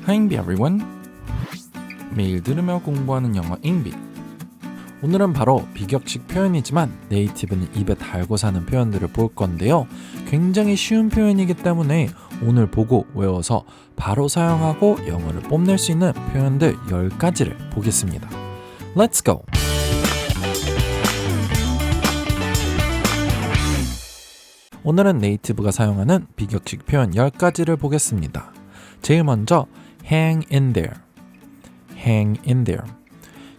Hi everyone. 매일 들으며 공부하는 영어 잉비. 오늘은 바로 비격식 표현이지만 네이티브는 입에 달고 사는 표현들을 볼 건데요. 굉장히 쉬운 표현이기 때문에 오늘 보고 외워서 바로 사용하고 영어를 뽐낼 수 있는 표현들 10가지를 보겠습니다. Let's go! 오늘은 네이티브가 사용하는 비격식 표현 10가지를 보겠습니다. 제일 먼저 hang in there. hang in there.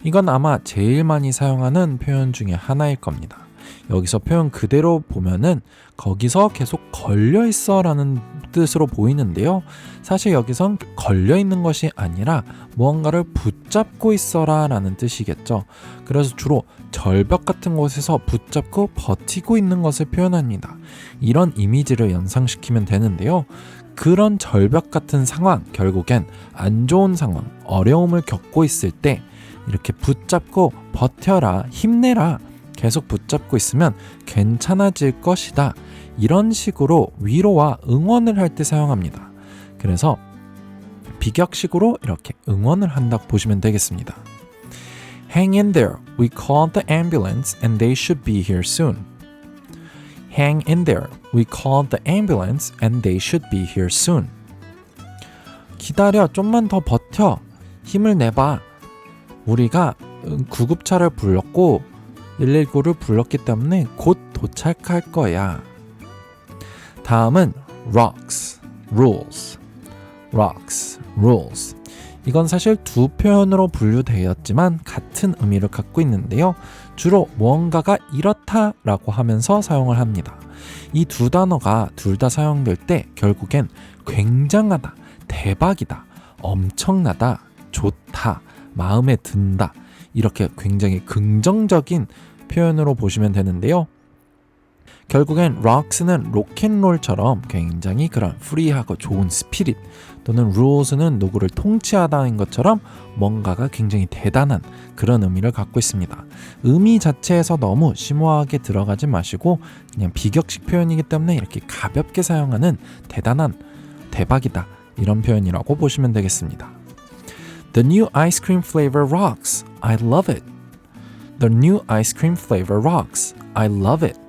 이건 아마 제일 많이 사용하는 표현 중에 하나일 겁니다. 여기서 표현 그대로 보면은 거기서 계속 걸려있어 라는 뜻으로 보이는데요. 사실 여기선 걸려있는 것이 아니라 무언가를 붙잡고 있어라 라는 뜻이겠죠. 그래서 주로 절벽 같은 곳에서 붙잡고 버티고 있는 것을 표현합니다. 이런 이미지를 연상시키면 되는데요. 그런 절벽 같은 상황, 결국엔 안 좋은 상황, 어려움을 겪고 있을 때 이렇게 붙잡고 버텨라, 힘내라, 계속 붙잡고 있으면 괜찮아질 것이다. 이런 식으로 위로와 응원을 할 때 사용합니다. 그래서 비격식으로 이렇게 응원을 한다고 보시면 되겠습니다. Hang in there. We called the ambulance and they should be here soon. Hang in there. We called the ambulance and they should be here soon. 기다려, 좀만 더 버텨. 힘을 내봐. 우리가 구급차를 불렀고 119를 불렀기 때문에 곧 도착할 거야. 다음은 rocks, rules. rocks, rules. 이건 사실 두 표현으로 분류되었지만 같은 의미를 갖고 있는데요. 주로 무언가가 이렇다라고 하면서 사용을 합니다. 이 두 단어가 둘 다 사용될 때 결국엔 굉장하다, 대박이다, 엄청나다, 좋다, 마음에 든다, 이렇게 굉장히 긍정적인 표현으로 보시면 되는데요. 결국엔 rocks는 로켓롤처럼 굉장히 그런 프리하고 좋은 스피릿, 또는 rules는 누구를 통치하다는 것처럼 뭔가가 굉장히 대단한 그런 의미를 갖고 있습니다. 의미 자체에서 너무 심오하게 들어가지 마시고 그냥 비격식 표현이기 때문에 이렇게 가볍게 사용하는 대단한, 대박이다, 이런 표현이라고 보시면 되겠습니다. The new ice cream flavor rocks. I love it. The new ice cream flavor rocks. I love it.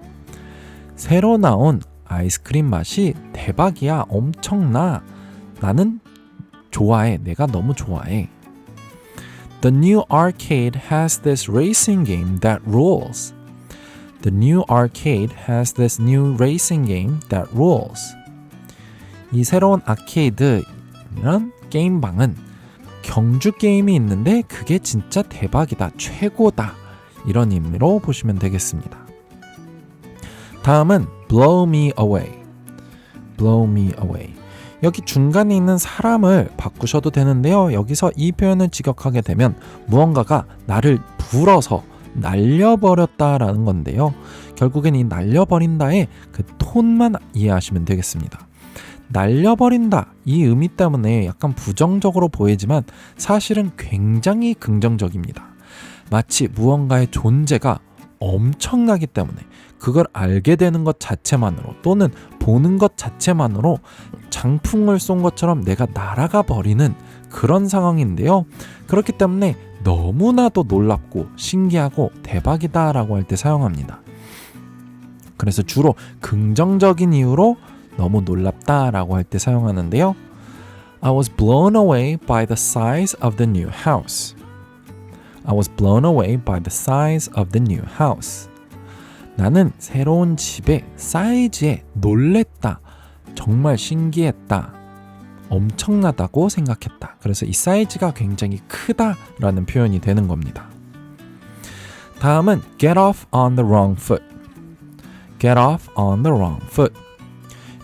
새로 나온 아이스크림 맛이 대박이야, 엄청나. 나는 좋아해. 내가 너무 좋아해. The new arcade has this racing game that rules. The new arcade has this new racing game that rules. 이 새로운 아케이드, 이런 게임방은 경주 게임이 있는데 그게 진짜 대박이다, 최고다, 이런 의미로 보시면 되겠습니다. 다음은 blow me away. blow me away. 여기 중간에 있는 사람을 바꾸셔도 되는데요. 여기서 이 표현을 직역하게 되면 무언가가 나를 불어서 날려버렸다라는 건데요. 결국엔 이 날려버린다의 그 톤만 이해하시면 되겠습니다. 날려버린다, 이 의미 때문에 약간 부정적으로 보이지만 사실은 굉장히 긍정적입니다. 마치 무언가의 존재가 엄청나기 때문에 그걸 알게 되는 것 자체만으로, 또는 보는 것 자체만으로 장풍을 쏜 것처럼 내가 날아가 버리는 그런 상황인데요. 그렇기 때문에 너무나도 놀랍고 신기하고 대박이다 라고 할 때 사용합니다. 그래서 주로 긍정적인 이유로 너무 놀랍다 라고 할 때 사용하는데요. I was blown away by the size of the new house. I was blown away by the size of the new house. 나는 새로운 집의 사이즈에 놀랬다. 정말 신기했다. 엄청나다고 생각했다. 그래서 이 사이즈가 굉장히 크다라는 표현이 되는 겁니다. 다음은 get off on the wrong foot. get off on the wrong foot.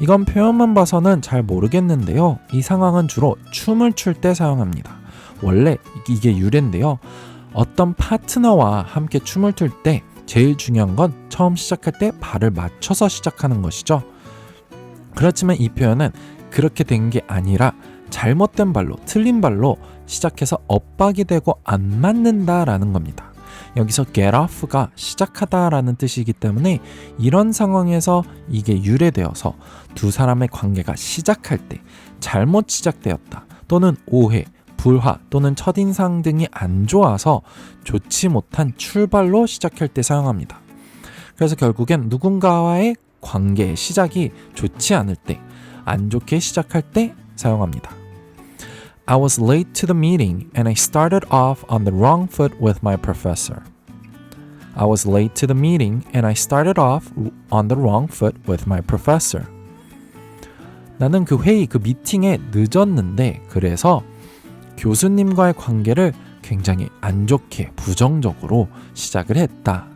이건 표현만 봐서는 잘 모르겠는데요. 이 상황은 주로 춤을 출 때 사용합니다. 원래 이게 유래인데요. 어떤 파트너와 함께 춤을 출 때 제일 중요한 건 처음 시작할 때 발을 맞춰서 시작하는 것이죠. 그렇지만 이 표현은 그렇게 된 게 아니라 잘못된 발로, 틀린 발로 시작해서 엇박이 되고 안 맞는다라는 겁니다. 여기서 get off가 시작하다라는 뜻이기 때문에 이런 상황에서 이게 유래되어서 두 사람의 관계가 시작할 때 잘못 시작되었다, 또는 오해, 불화 또는 첫인상 등이 안 좋아서 좋지 못한 출발로 시작할 때 사용합니다. 그래서 결국엔 누군가와의 관계의 시작이 좋지 않을 때, 안 좋게 시작할 때 사용합니다. I was late to the meeting and I started off on the wrong foot with my professor. I was late to the meeting and I started off on the wrong foot with my professor. 나는 그 회의, 그 미팅에 늦었는데 그래서 교수님과의 관계를 굉장히 안 좋게, 부정적으로 시작을 했다.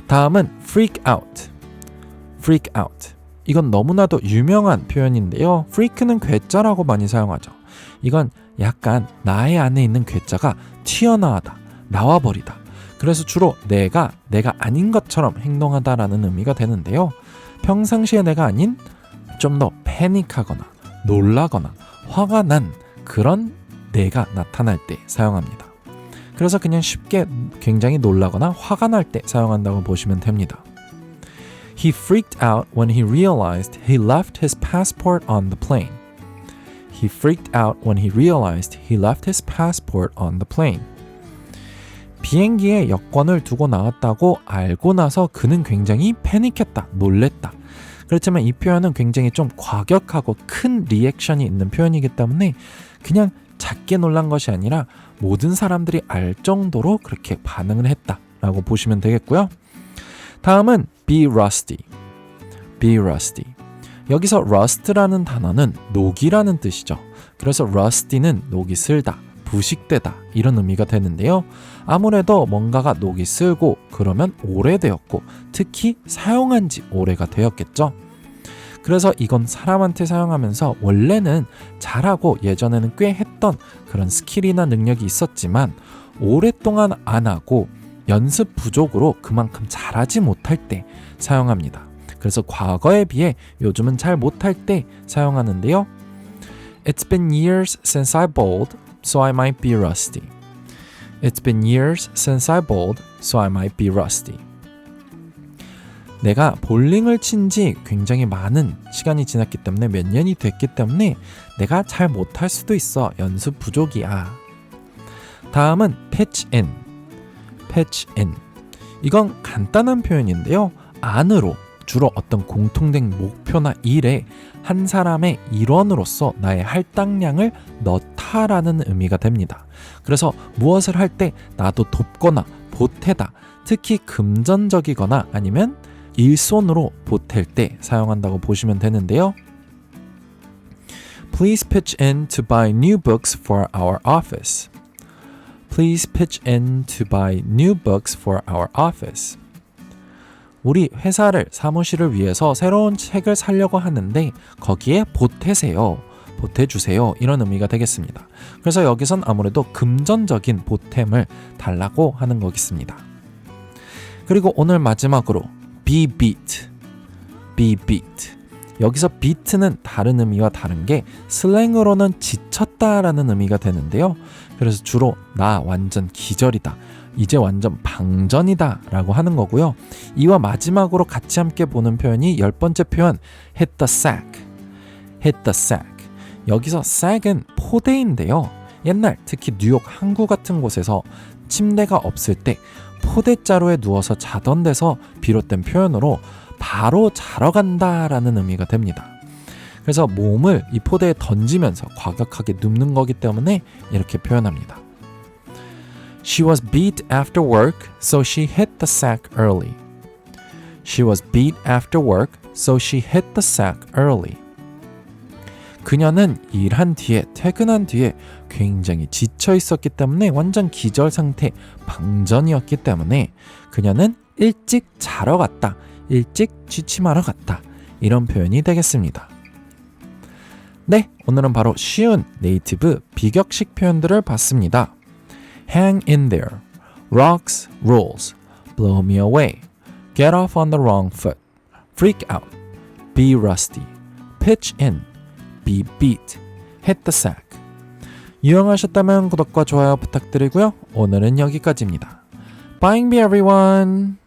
다음은 freak out. freak out. 이건 너무나도 유명한 표현인데요. freak는 괴짜라고 많이 사용하죠. 이건 약간 나의 안에 있는 괴짜가 튀어나와다, 나와버리다. 그래서 주로 내가 아닌 것처럼 행동하다라는 의미가 되는데요. 평상시에 내가 아닌 좀 더 패닉하거나 놀라거나 화가 난 그런 내가 나타날 때 사용합니다. 그래서 그냥 쉽게 굉장히 놀라거나 화가 날 때 사용한다고 보시면 됩니다. He freaked out when he realized he left his passport on the plane. He freaked out when he realized he left his passport on the plane. 비행기에 여권을 두고 나왔다고 알고 나서 그는 굉장히 패닉했다, 놀랬다. 그렇지만 이 표현은 굉장히 좀 과격하고 큰 리액션이 있는 표현이기 때문에 그냥 작게 놀란 것이 아니라 모든 사람들이 알 정도로 그렇게 반응을 했다라고 보시면 되겠고요. 다음은 be rusty. be rusty. 여기서 rust라는 단어는 녹이라는 뜻이죠. 그래서 rusty는 녹이 슬다, 부식되다 이런 의미가 되는데요. 아무래도 뭔가가 녹이 슬고 그러면 오래되었고 특히 사용한 지 오래가 되었겠죠. 그래서 이건 사람한테 사용하면서 원래는 잘하고 예전에는 꽤 했던 그런 스킬이나 능력이 있었지만 오랫동안 안 하고 연습 부족으로 그만큼 잘하지 못할 때 사용합니다. 그래서 과거에 비해 요즘은 잘 못할 때 사용하는데요. It's been years since I bowled, so I might be rusty. It's been years since I bowled, so I might be rusty. 내가 볼링을 친 지 굉장히 많은 시간이 지났기 때문에 몇 년이 됐기 때문에 내가 잘 못할 수도 있어. 연습 부족이야. 다음은 pitch in. pitch in. 이건 간단한 표현인데요. 안으로 주로 어떤 공통된 목표나 일에 한 사람의 일원으로서 나의 할당량을 넣다라는 의미가 됩니다. 그래서 무엇을 할 때 나도 돕거나 보태다, 특히 금전적이거나 아니면 일손으로 보탤 때 사용한다고 보시면 되는데요. Please pitch in to buy new books for our office. Please pitch in to buy new books for our office. 우리 회사를, 사무실을 위해서 새로운 책을 사려고 하는데 거기에 보태세요. 보태주세요. 이런 의미가 되겠습니다. 그래서 여기선 아무래도 금전적인 보탬을 달라고 하는 거겠습니다. 그리고 오늘 마지막으로 be beat. be beat. 여기서 beat는 다른 의미와 다른 게 슬랭으로는 지쳤다라는 의미가 되는데요. 그래서 주로 나 완전 기절이다, 이제 완전 방전이다 라고 하는 거고요. 이와 마지막으로 같이 함께 보는 표현이 10번째 표현 hit the sack. hit the sack. 여기서 sack은 포대인데요. 옛날 특히 뉴욕 항구 같은 곳에서 침대가 없을 때 포대자루에 누워서 자던 데서 비롯된 표현으로 바로 자러 간다라는 의미가 됩니다. 그래서 몸을 이 포대에 던지면서 과격하게 눕는 거기 때문에 이렇게 표현합니다. She was beat after work, so she hit the sack early. She was beat after work, so she hit the sack early. 그녀는 일한 뒤에, 퇴근한 뒤에 굉장히 지쳐 있었기 때문에 완전 기절 상태, 방전이었기 때문에 그녀는 일찍 자러 갔다, 일찍 취침하러 갔다, 이런 표현이 되겠습니다. 네, 오늘은 바로 쉬운 네이티브 비격식 표현들을 봤습니다. Hang in there, rocks, rolls, blow me away, get off on the wrong foot, freak out, be rusty, pitch in, be beat, hit the sack. 유용하셨다면 구독과 좋아요 부탁드리고요. 오늘은 여기까지입니다. Bye everyone!